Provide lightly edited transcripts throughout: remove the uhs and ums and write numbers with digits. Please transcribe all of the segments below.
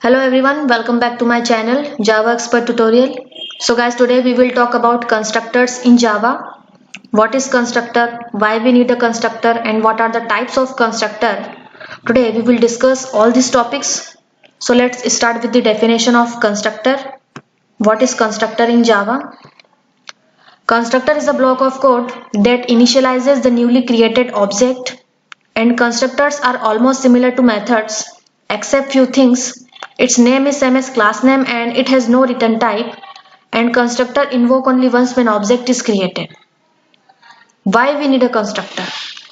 Hello everyone, welcome back to my channel Java Expert Tutorial. So guys, today we will talk about constructors in Java. What is constructor, why we need a constructor, and what are the types of constructor. Today we will discuss all these topics. So let's start with the definition of constructor. What is constructor in Java? Constructor is a block of code that initializes the newly created object, and constructors are almost similar to methods except few things. Its name is same as class name and it has no return type, and constructor invoke only once when object is created. Why we need a constructor?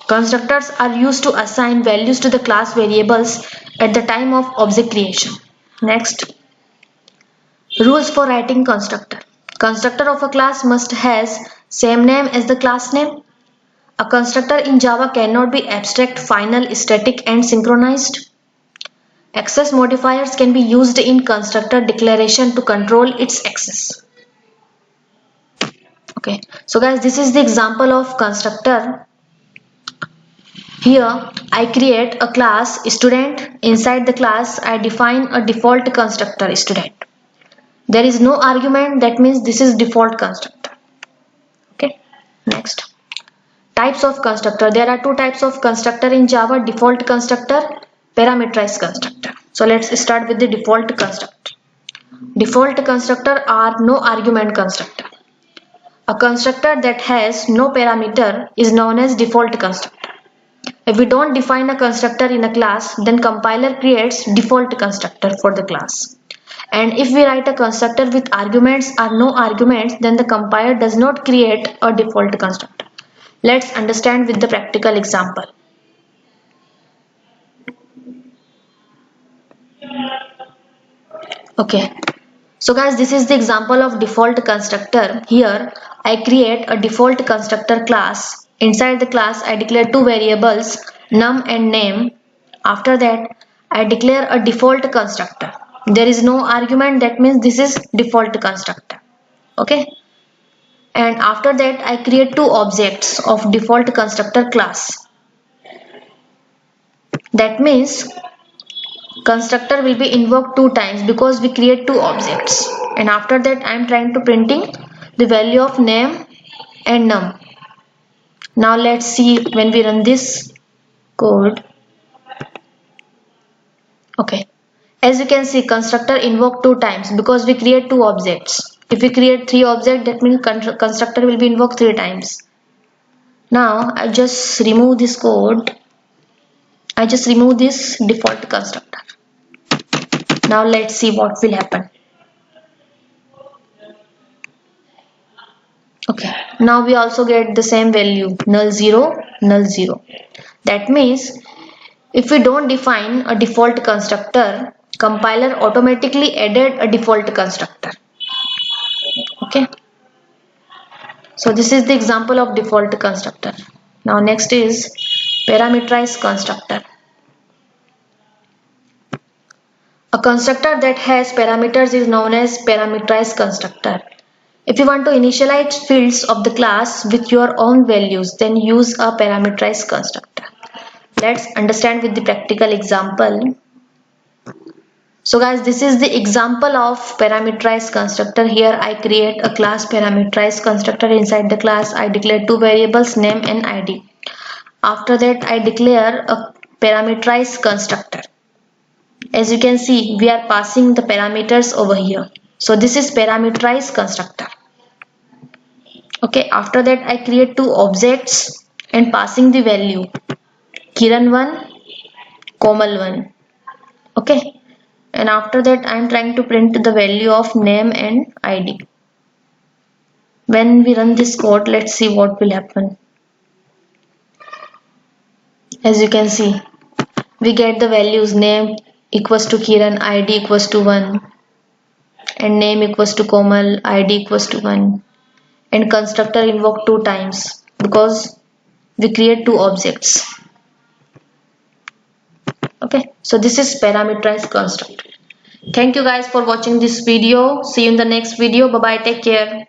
Constructors are used to assign values to the class variables at the time of object creation. Next, rules for writing constructor. Constructor of a class must has same name as the class name. A constructor in Java cannot be abstract, final, static, and synchronized. Access modifiers can be used in constructor declaration to control its access. Okay, so guys, this is the example of constructor. Here I create a class student. Inside the class I define a default constructor student. There is no argument, that means this is default constructor. Okay, next, types of constructor. There are two types of constructor in Java: default constructor, parameterized constructor. So let's start with the default constructor. Default constructor are no argument constructor. A constructor that has no parameter is known as default constructor. If we don't define a constructor in a class, then compiler creates default constructor for the class. And if we write a constructor with arguments or no arguments, then the compiler does not create a default constructor. Let's understand with the practical example. Okay, so guys, this is the example of default constructor. Here I create a default constructor class. Inside the class I declare two variables, num and name. After that I declare a default constructor. There is no argument, that means this is default constructor. Okay, and after that I create two objects of default constructor class. That means constructor will be invoked two times because we create two objects, and after that I am trying to printing the value of name and num. Now let's see when we run this code. Okay, as you can see, constructor invoked two times because we create two objects. If we create three objects, that means constructor will be invoked three times. Now I just remove this code. I just remove this default constructor. Now let's see what will happen. Okay, now we also get the same value, null 0, null 0. That means if we don't define a default constructor, compiler automatically added a default constructor. Okay, so this is the example of default constructor. Now next is parameterized constructor. A constructor that has parameters is known as parameterized constructor. If you want to initialize fields of the class with your own values, then use a parameterized constructor. Let's understand with the practical example. So guys, this is the example of parameterized constructor. Here I create a class parameterized constructor. Inside the class I declare two variables, name and id. After that I declare a parameterized constructor. As you can see, we are passing the parameters over here. So this is parameterized constructor. Okay, after that I create two objects and passing the value Kiran1, Komal1. Okay, and after that I am trying to print the value of name and id. When we run this code, let's see what will happen. As you can see, we get the values name equals to Kiran, id equals to 1, and name equals to Komal, id equals to 1, and constructor invoked two times because we create two objects. Okay, so this is parameterized constructor. Thank you guys for watching this video. See you in the next video. Bye bye, take care.